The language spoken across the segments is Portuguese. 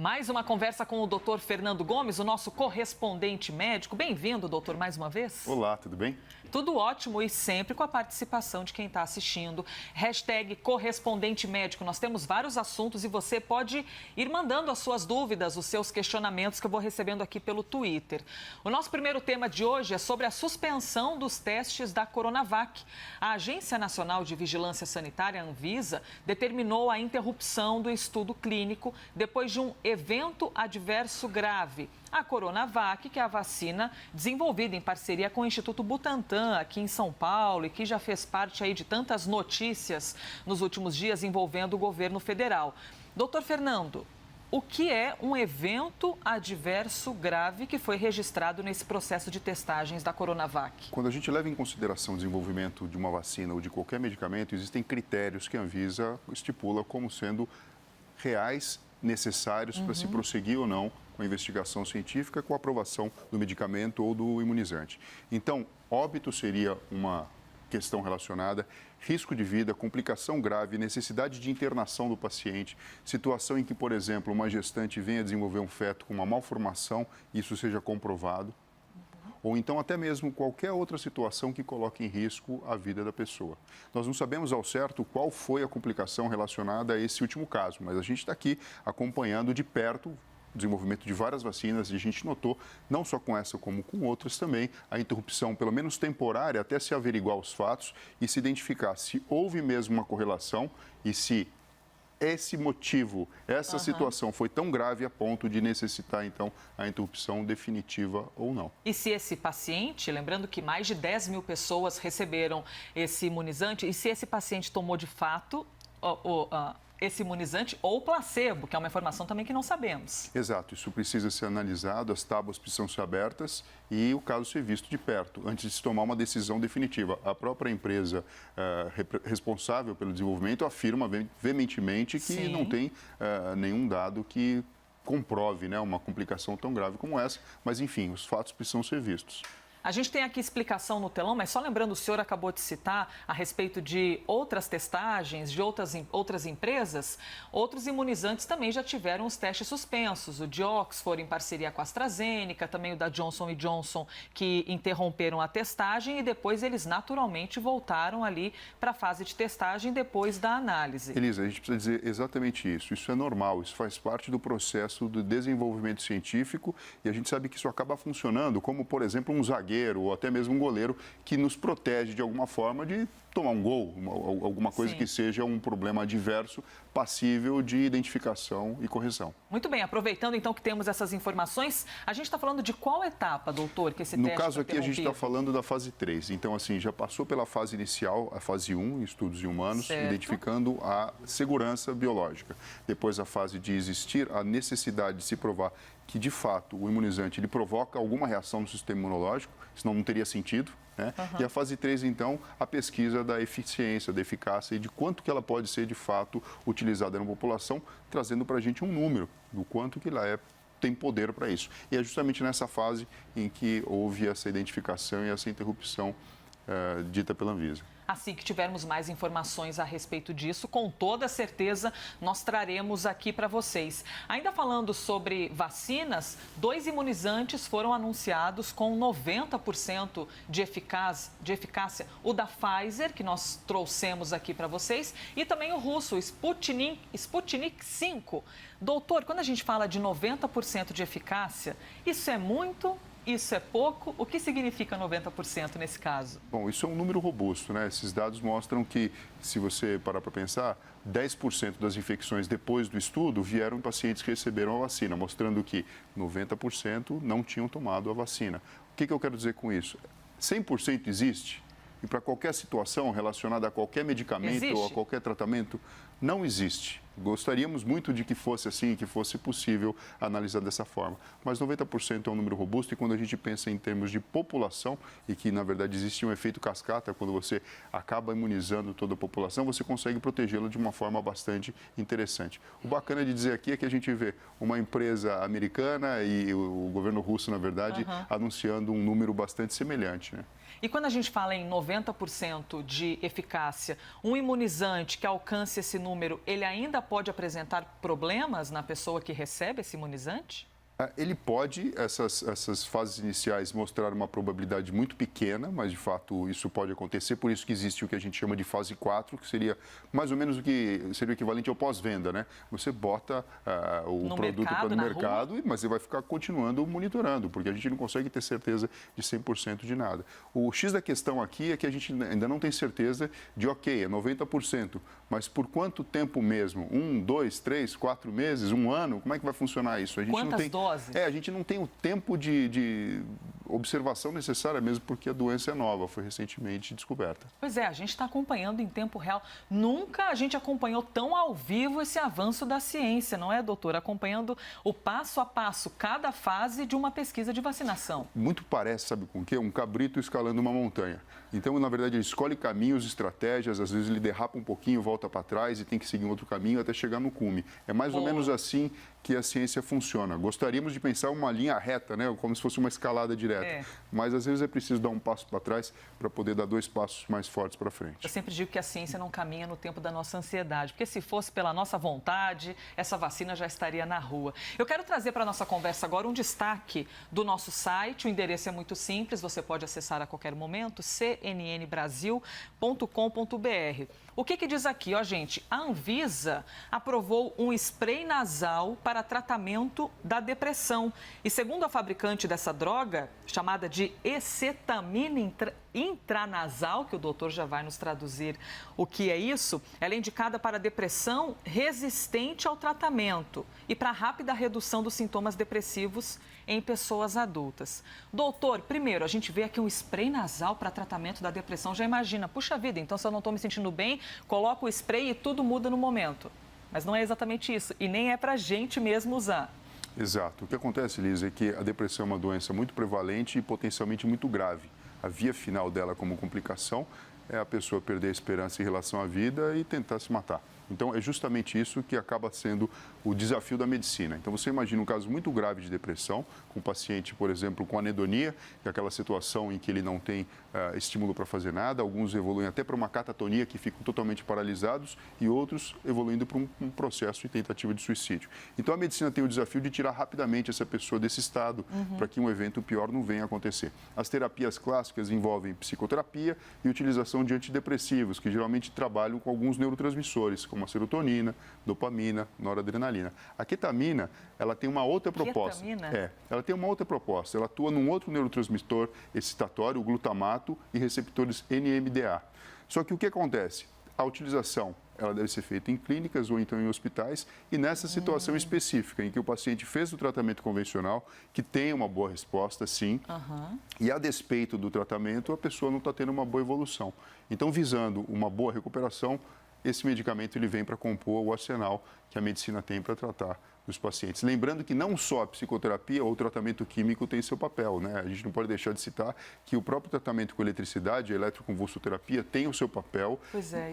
Mais uma conversa com o Dr. Fernando Gomes, o nosso correspondente médico. Bem-vindo, doutor, mais uma vez. Olá, tudo bem? Tudo ótimo e sempre com a participação de quem está assistindo. Hashtag correspondente médico. Nós temos vários assuntos e você pode ir mandando as suas dúvidas, os seus questionamentos que eu vou recebendo aqui pelo Twitter. O nosso primeiro tema de hoje é sobre a suspensão dos testes da Coronavac. A Agência Nacional de Vigilância Sanitária, Anvisa, determinou a interrupção do estudo clínico depois de um evento adverso grave. A Coronavac, que é a vacina desenvolvida em parceria com o Instituto Butantan, aqui em São Paulo, e que já fez parte aí de tantas notícias nos últimos dias envolvendo o governo federal. Doutor Fernando, o que é um evento adverso grave que foi registrado nesse processo de testagens da Coronavac? Quando a gente leva em consideração o desenvolvimento de uma vacina ou de qualquer medicamento, existem critérios que a Anvisa estipula como sendo reais, necessários para se prosseguir ou não com a investigação científica, com a aprovação do medicamento ou do imunizante. Então, óbito seria uma questão relacionada, risco de vida, complicação grave, necessidade de internação do paciente, situação em que, por exemplo, uma gestante venha desenvolver um feto com uma malformação e isso seja comprovado, ou então até mesmo qualquer outra situação que coloque em risco a vida da pessoa. Nós não sabemos ao certo qual foi a complicação relacionada a esse último caso, mas a gente está aqui acompanhando de perto o desenvolvimento de várias vacinas e a gente notou, não só com essa como com outras também, a interrupção, pelo menos temporária, até se averiguar os fatos e se identificar se houve mesmo uma correlação e se esse motivo, essa situação foi tão grave a ponto de necessitar, então, a interrupção definitiva ou não. E se esse paciente, lembrando que mais de 10 mil pessoas receberam esse imunizante, e se esse paciente tomou de fato esse imunizante ou placebo, que é uma informação também que não sabemos. Exato, isso precisa ser analisado, as tábuas precisam ser abertas e o caso ser visto de perto, antes de se tomar uma decisão definitiva. A própria empresa responsável pelo desenvolvimento afirma veementemente que não tem nenhum dado que comprove, né, uma complicação tão grave como essa, mas enfim, os fatos precisam ser vistos. A gente tem aqui explicação no telão, mas só lembrando, o senhor acabou de citar a respeito de outras testagens, de outras empresas, outros imunizantes também já tiveram os testes suspensos. O de Oxford em parceria com a AstraZeneca, também o da Johnson & Johnson, que interromperam a testagem e depois eles naturalmente voltaram ali para a fase de testagem depois da análise. Elisa, a gente precisa dizer exatamente isso. Isso é normal, isso faz parte do processo do desenvolvimento científico e a gente sabe que isso acaba funcionando, como, por exemplo, um zagueiro ou até mesmo um goleiro que nos protege de alguma forma de tomar um gol, alguma coisa que seja um problema adverso, passível de identificação e correção. Muito bem, aproveitando então que temos essas informações, a gente está falando de qual etapa, doutor, que esse teste foi No caso aqui a gente está interrompido? falando da fase 3, então assim, já passou pela fase inicial, a fase 1, estudos em humanos, identificando a segurança biológica. Depois a fase de existir a necessidade de se provar que de fato o imunizante ele provoca alguma reação no sistema imunológico, senão não teria sentido. Né? E a fase 3, então, a pesquisa da eficiência, da eficácia e de quanto que ela pode ser, de fato, utilizada na população, trazendo para a gente um número do quanto que ela tem poder para isso. E é justamente nessa fase em que houve essa identificação e essa interrupção dita pela Anvisa. Assim que tivermos mais informações a respeito disso, com toda certeza nós traremos aqui para vocês. Ainda falando sobre vacinas, 2 imunizantes foram anunciados com 90% de eficácia. O da Pfizer, que nós trouxemos aqui para vocês, e também o russo, o Sputnik V. Doutor, quando a gente fala de 90% de eficácia, isso é muito? Isso é pouco? O que significa 90% nesse caso? Bom, isso é um número robusto, né? Esses dados mostram que, se você parar para pensar, 10% das infecções depois do estudo vieram em pacientes que receberam a vacina, mostrando que 90% não tinham tomado a vacina. O que eu quero dizer com isso? 100% existe? E para qualquer situação relacionada a qualquer medicamento ou a qualquer tratamento, não existe. Gostaríamos muito de que fosse assim, que fosse possível analisar dessa forma. Mas 90% é um número robusto e quando a gente pensa em termos de população, e que na verdade existe um efeito cascata, quando você acaba imunizando toda a população, você consegue protegê-la de uma forma bastante interessante. O bacana de dizer aqui é que a gente vê uma empresa americana e o governo russo, na verdade, anunciando um número bastante semelhante, né? E quando a gente fala em 90% de eficácia, um imunizante que alcance esse número, ele ainda pode apresentar problemas na pessoa que recebe esse imunizante? Ele pode, essas fases iniciais, mostrar uma probabilidade muito pequena, mas de fato isso pode acontecer, por isso que existe o que a gente chama de fase 4, que seria mais ou menos o que seria o equivalente ao pós-venda, né? Você bota o produto no mercado, mas você vai ficar continuando monitorando, porque a gente não consegue ter certeza de 100% de nada. O X da questão aqui é que a gente ainda não tem certeza de, ok, é 90%, mas por quanto tempo mesmo? 1, 2, 3, 4 meses, 1 ano? Como é que vai funcionar isso? A gente Quantas não tem... doses? A gente não tem o tempo de observação necessária mesmo, porque a doença é nova, foi recentemente descoberta. Pois é, a gente está acompanhando em tempo real. Nunca a gente acompanhou tão ao vivo esse avanço da ciência, não é, doutor? Acompanhando o passo a passo, cada fase de uma pesquisa de vacinação. Muito parece, sabe com o quê? Um cabrito escalando uma montanha. Então, na verdade, ele escolhe caminhos, estratégias, às vezes ele derrapa um pouquinho, volta para trás e tem que seguir um outro caminho até chegar no cume. É mais ou menos assim que a ciência funciona. Gostaríamos de pensar uma linha reta, né? Como se fosse uma escalada direta. Mas, às vezes, é preciso dar um passo para trás para poder dar 2 passos mais fortes para frente. Eu sempre digo que a ciência não caminha no tempo da nossa ansiedade, porque se fosse pela nossa vontade, essa vacina já estaria na rua. Eu quero trazer para a nossa conversa agora um destaque do nosso site. O endereço é muito simples, você pode acessar a qualquer momento, cnnbrasil.com.br. O que diz aqui, ó, gente? A Anvisa aprovou um spray nasal para tratamento da depressão. E segundo a fabricante dessa droga, chamada de escetamina intranasal, que o doutor já vai nos traduzir o que é isso, ela é indicada para depressão resistente ao tratamento e para rápida redução dos sintomas depressivos em pessoas adultas. Doutor, primeiro, a gente vê aqui um spray nasal para tratamento da depressão. Já imagina, puxa vida, então se eu não estou me sentindo bem, coloco o spray e tudo muda no momento. Mas não é exatamente isso e nem é para a gente mesmo usar. Exato. O que acontece, Liz, é que a depressão é uma doença muito prevalente e potencialmente muito grave. A via final dela como complicação é a pessoa perder a esperança em relação à vida e tentar se matar. Então, é justamente isso que acaba sendo o desafio da medicina. Então, você imagina um caso muito grave de depressão, com um paciente, por exemplo, com anedonia, que é aquela situação em que ele não tem estímulo para fazer nada. Alguns evoluem até para uma catatonia, que ficam totalmente paralisados, e outros evoluindo para um processo de tentativa de suicídio. Então, a medicina tem o desafio de tirar rapidamente essa pessoa desse estado, para que um evento pior não venha a acontecer. As terapias clássicas envolvem psicoterapia e utilização de antidepressivos, que geralmente trabalham com alguns neurotransmissores, como a serotonina, dopamina, noradrenalina. A ketamina, ela tem uma outra proposta. Ela tem uma outra proposta. Ela atua num outro neurotransmissor excitatório, o glutamato, e receptores NMDA. Só que o que acontece? A utilização, ela deve ser feita em clínicas ou então em hospitais, e nessa situação específica, em que o paciente fez o tratamento convencional, que tem uma boa resposta, sim, e a despeito do tratamento, a pessoa não está tendo uma boa evolução. Então, visando uma boa recuperação, esse medicamento ele vem para compor o arsenal que a medicina tem para tratar dos pacientes. Lembrando que não só a psicoterapia ou o tratamento químico tem seu papel, né? A gente não pode deixar de citar que o próprio tratamento com eletricidade, a eletroconvulsoterapia, tem o seu papel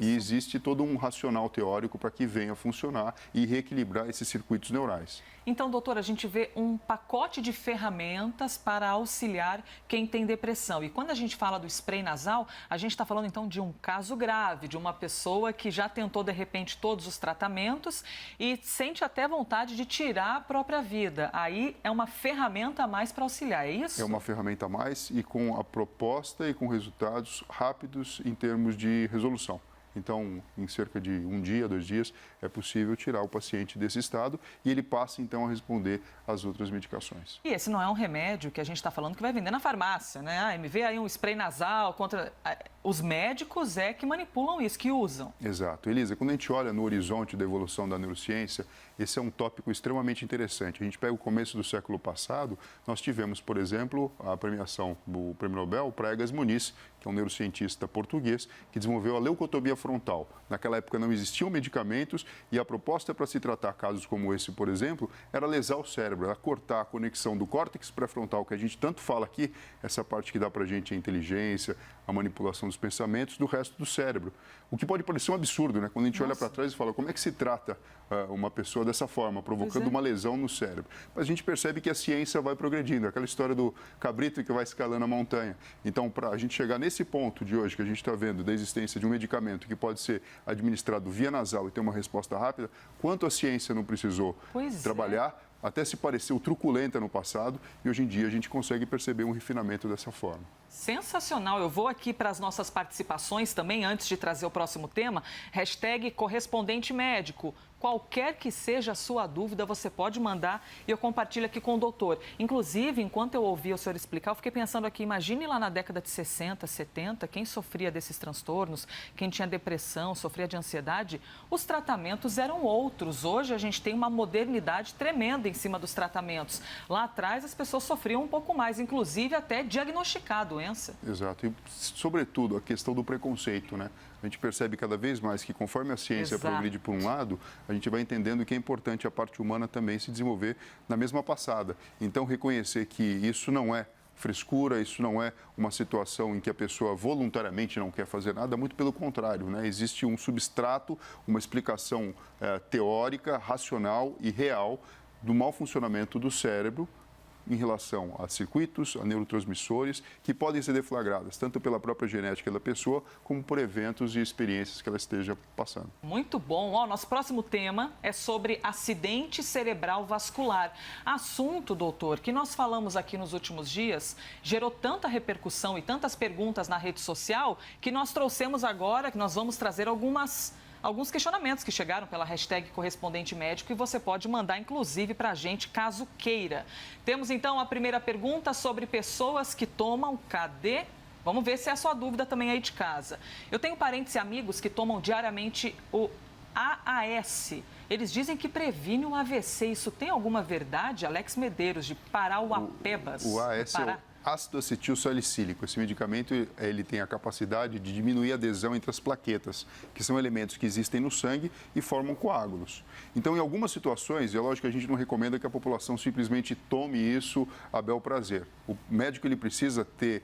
e existe todo um racional teórico para que venha a funcionar e reequilibrar esses circuitos neurais. Então, doutor, a gente vê um pacote de ferramentas para auxiliar quem tem depressão. E quando a gente fala do spray nasal, a gente está falando então de um caso grave, de uma pessoa que já tentou de repente todos os tratamentos e sente até vontade de tirar a própria vida. Aí é uma ferramenta a mais para auxiliar, é isso? É uma ferramenta a mais e com a proposta e com resultados rápidos em termos de resolução. Então, em cerca de 1 dia, 2 dias, é possível tirar o paciente desse estado e ele passa, então, a responder às outras medicações. E esse não é um remédio que a gente está falando que vai vender na farmácia, né? Me vê aí um spray nasal contra... Os médicos é que manipulam isso, que usam. Exato. Elisa, quando a gente olha no horizonte da evolução da neurociência, esse é um tópico extremamente interessante. A gente pega o começo do século passado, nós tivemos, por exemplo, a premiação do Prêmio Nobel para Egas Muniz, que é um neurocientista português, que desenvolveu a leucotomia frontal. Naquela época não existiam medicamentos e a proposta para se tratar casos como esse, por exemplo, era lesar o cérebro, era cortar a conexão do córtex pré-frontal, que a gente tanto fala aqui, essa parte que dá para a gente a inteligência, a manipulação dos pensamentos, do resto do cérebro. O que pode parecer um absurdo, né? Quando a gente olha para trás e fala, como é que se trata uma pessoa dessa forma, provocando uma lesão no cérebro? Mas a gente percebe que a ciência vai progredindo, aquela história do cabrito que vai escalando a montanha. Então, para a gente chegar nesse nesse ponto de hoje que a gente está vendo da existência de um medicamento que pode ser administrado via nasal e ter uma resposta rápida, quanto a ciência não precisou trabalhar, até se pareceu truculenta no passado, e hoje em dia a gente consegue perceber um refinamento dessa forma. Sensacional. Eu vou aqui para as nossas participações também, antes de trazer o próximo tema. Hashtag correspondente médico. Qualquer que seja a sua dúvida, você pode mandar e eu compartilho aqui com o doutor. Inclusive, enquanto eu ouvia o senhor explicar, eu fiquei pensando aqui, imagine lá na década de 60, 70, quem sofria desses transtornos, quem tinha depressão, sofria de ansiedade, os tratamentos eram outros. Hoje a gente tem uma modernidade tremenda em cima dos tratamentos. Lá atrás as pessoas sofriam um pouco mais, inclusive até diagnosticar a doença. Exato. E, sobretudo, a questão do preconceito, né? A gente percebe cada vez mais que, conforme a ciência progride por um lado, a gente vai entendendo que é importante a parte humana também se desenvolver na mesma passada. Então, reconhecer que isso não é frescura, isso não é uma situação em que a pessoa voluntariamente não quer fazer nada, muito pelo contrário, né? Existe um substrato, uma explicação teórica, racional e real do mau funcionamento do cérebro em relação a circuitos, a neurotransmissores, que podem ser deflagradas tanto pela própria genética da pessoa, como por eventos e experiências que ela esteja passando. Muito bom. Nosso próximo tema é sobre acidente cerebral vascular. Assunto, doutor, que nós falamos aqui nos últimos dias, gerou tanta repercussão e tantas perguntas na rede social, que nós trouxemos agora, que nós vamos trazer alguns questionamentos que chegaram pela hashtag correspondente médico e você pode mandar, inclusive, para a gente, caso queira. Temos, então, a primeira pergunta sobre pessoas que tomam KD. Vamos ver se é a sua dúvida também aí de casa. Eu tenho parentes e amigos que tomam diariamente o AAS. Eles dizem que previne o AVC. Isso tem alguma verdade? Alex Medeiros, de Parauapebas. O AAS é o ácido acetil salicílico. Esse medicamento ele tem a capacidade de diminuir a adesão entre as plaquetas, que são elementos que existem no sangue e formam coágulos. Então, em algumas situações, é lógico que a gente não recomenda que a população simplesmente tome isso a bel prazer. O médico ele precisa ter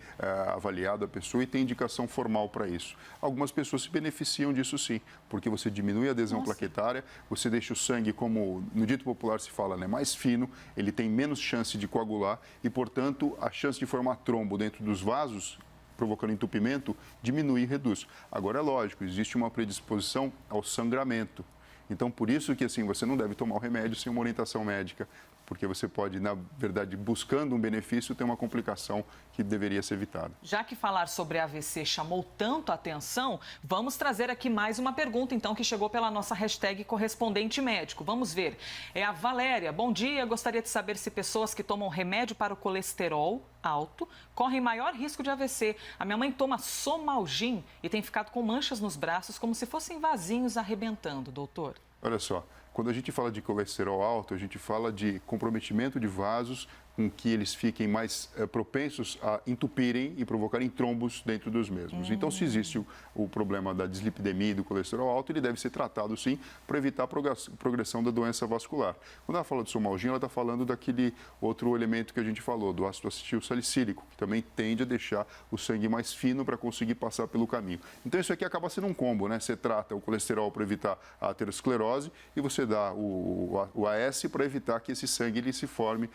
avaliado a pessoa e ter indicação formal para isso. Algumas pessoas se beneficiam disso sim, porque você diminui a adesão plaquetária, você deixa o sangue, como no dito popular se fala, né, mais fino, ele tem menos chance de coagular e, portanto, a chance de formar trombo dentro dos vasos, provocando entupimento, diminui e reduz. Agora, é lógico, existe uma predisposição ao sangramento. Então, por isso que assim, você não deve tomar o remédio sem uma orientação médica, porque você pode, na verdade, buscando um benefício, ter uma complicação que deveria ser evitada. Já que falar sobre AVC chamou tanto a atenção, vamos trazer aqui mais uma pergunta, então, que chegou pela nossa hashtag correspondente médico. Vamos ver. É a Valéria. Bom dia, gostaria de saber se pessoas que tomam remédio para o colesterol alto correm maior risco de AVC. A minha mãe toma Somalgin e tem ficado com manchas nos braços como se fossem vasinhos arrebentando, doutor. Olha só, quando a gente fala de colesterol alto, a gente fala de comprometimento de vasos com que eles fiquem mais propensos a entupirem e provocarem trombos dentro dos mesmos. Então, se existe o problema da dislipidemia e do colesterol alto, ele deve ser tratado, sim, para evitar a progressão da doença vascular. Quando ela fala do Somalgin, ela está falando daquele outro elemento que a gente falou, do ácido acetil salicílico, que também tende a deixar o sangue mais fino para conseguir passar pelo caminho. Então, isso aqui acaba sendo um combo, né? Você trata o colesterol para evitar a aterosclerose e você dá o AS para evitar que esse sangue ele se forme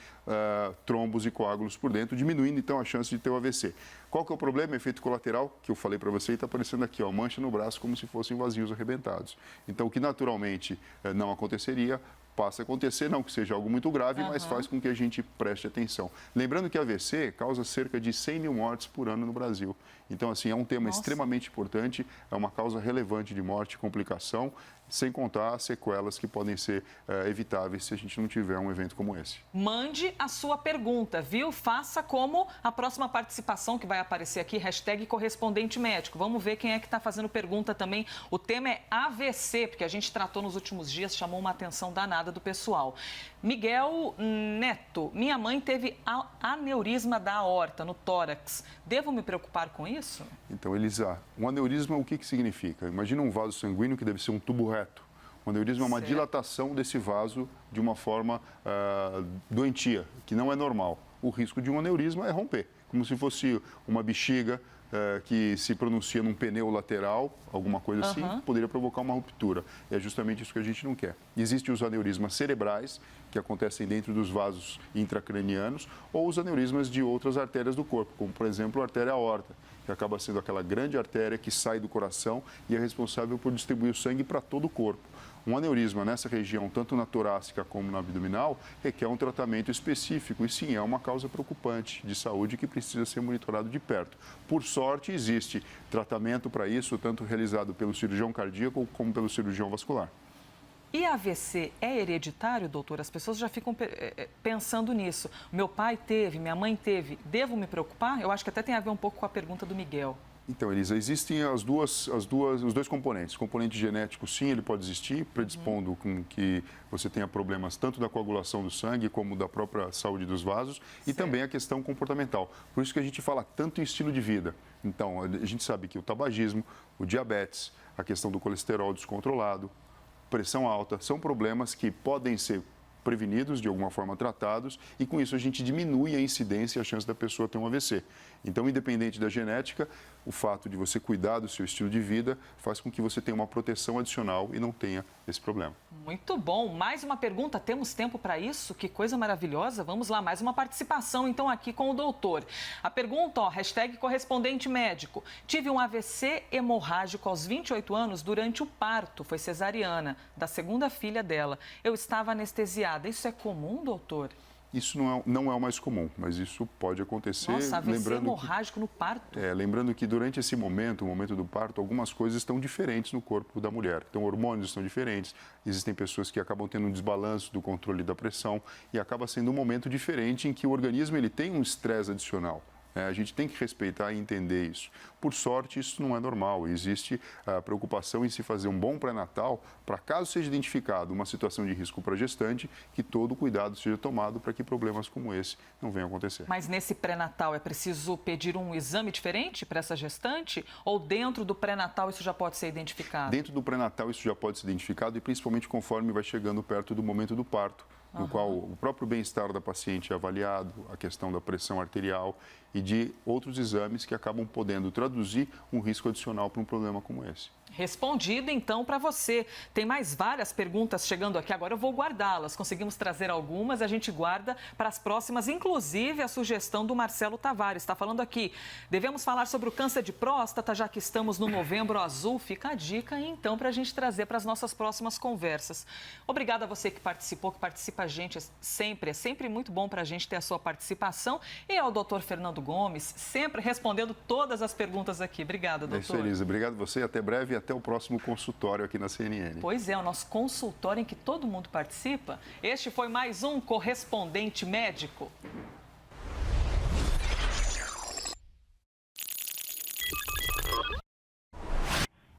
trombos e coágulos por dentro, diminuindo então a chance de ter o AVC. Qual que é o problema? Efeito colateral, que eu falei para você, está aparecendo aqui, ó, mancha no braço como se fossem vazios arrebentados. Então, o que naturalmente não aconteceria, passa a acontecer, não que seja algo muito grave, mas faz com que a gente preste atenção. Lembrando que a AVC causa cerca de 100 mil mortes por ano no Brasil. Então, assim, é um tema extremamente importante, é uma causa relevante de morte e complicação, sem contar as sequelas que podem ser evitáveis se a gente não tiver um evento como esse. Mande a sua pergunta, viu? Faça como a próxima participação que vai aparecer aqui, hashtag correspondente médico. Vamos ver quem é que está fazendo pergunta também. O tema é AVC, porque a gente tratou nos últimos dias, chamou uma atenção danada do pessoal. Miguel Neto, minha mãe teve aneurisma da aorta no tórax. Devo me preocupar com isso? Então, Elisa, um aneurisma o que significa? Imagina um vaso sanguíneo que deve ser um tubo reto. Um aneurisma é uma dilatação desse vaso de uma forma doentia, que não é normal. O risco de um aneurisma é romper, como se fosse uma bexiga que se pronuncia num pneu lateral, alguma coisa assim, poderia provocar uma ruptura. É justamente isso que a gente não quer. Existem os aneurismas cerebrais, que acontecem dentro dos vasos intracranianos, ou os aneurismas de outras artérias do corpo, como, por exemplo, a artéria aorta, que acaba sendo aquela grande artéria que sai do coração e é responsável por distribuir o sangue para todo o corpo. Um aneurisma nessa região, tanto na torácica como na abdominal, requer um tratamento específico e sim, é uma causa preocupante de saúde que precisa ser monitorado de perto. Por sorte, existe tratamento para isso, tanto realizado pelo cirurgião cardíaco como pelo cirurgião vascular. E AVC é hereditário, doutor? As pessoas já ficam pensando nisso. Meu pai teve, minha mãe teve. Devo me preocupar? Eu acho que até tem a ver um pouco com a pergunta do Miguel. Então, Elisa, existem os dois componentes. O componente genético, sim, ele pode existir, predispondo com que você tenha problemas tanto da coagulação do sangue como da própria saúde dos vasos e também a questão comportamental. Por isso que a gente fala tanto em estilo de vida. Então, a gente sabe que o tabagismo, o diabetes, a questão do colesterol descontrolado, pressão alta, são problemas que podem ser prevenidos, de alguma forma tratados, e com isso a gente diminui a incidência e a chance da pessoa ter um AVC. Então, independente da genética, o fato de você cuidar do seu estilo de vida faz com que você tenha uma proteção adicional e não tenha esse problema. Muito bom. Mais uma pergunta, temos tempo para isso? Que coisa maravilhosa. Vamos lá, mais uma participação então aqui com o doutor. A pergunta, hashtag correspondente médico. Tive um AVC hemorrágico aos 28 anos durante o parto, foi cesariana, da segunda filha dela. Eu estava anestesiada. Isso é comum, doutor? Isso não é o mais comum, mas isso pode acontecer. Nossa, AVC hemorrágico no parto? Lembrando que durante esse momento, o momento do parto, algumas coisas estão diferentes no corpo da mulher. Então, hormônios estão diferentes, existem pessoas que acabam tendo um desbalanço do controle da pressão e acaba sendo um momento diferente em que o organismo ele tem um estresse adicional. A gente tem que respeitar e entender isso. Por sorte, isso não é normal. Existe a preocupação em se fazer um bom pré-natal para, caso seja identificado uma situação de risco para a gestante, que todo cuidado seja tomado para que problemas como esse não venham a acontecer. Mas nesse pré-natal é preciso pedir um exame diferente para essa gestante? Ou dentro do pré-natal isso já pode ser identificado? Dentro do pré-natal isso já pode ser identificado e principalmente conforme vai chegando perto do momento do parto, no qual o próprio bem-estar da paciente é avaliado, a questão da pressão arterial e de outros exames que acabam podendo traduzir um risco adicional para um problema como esse. Respondido, então, para você. Tem mais várias perguntas chegando aqui, agora eu vou guardá-las. Conseguimos trazer algumas, a gente guarda para as próximas, inclusive a sugestão do Marcelo Tavares. Está falando aqui, devemos falar sobre o câncer de próstata, já que estamos no Novembro Azul. Fica a dica, então, para a gente trazer para as nossas próximas conversas. Obrigada a você que participou, que participa a gente sempre. É sempre muito bom para a gente ter a sua participação. E ao doutor Fernando Gomes, sempre respondendo todas as perguntas aqui. Obrigada, doutor. É isso, Elisa. Obrigado a você. Até breve e até o próximo consultório aqui na CNN. Pois é, o nosso consultório em que todo mundo participa. Este foi mais um Correspondente Médico.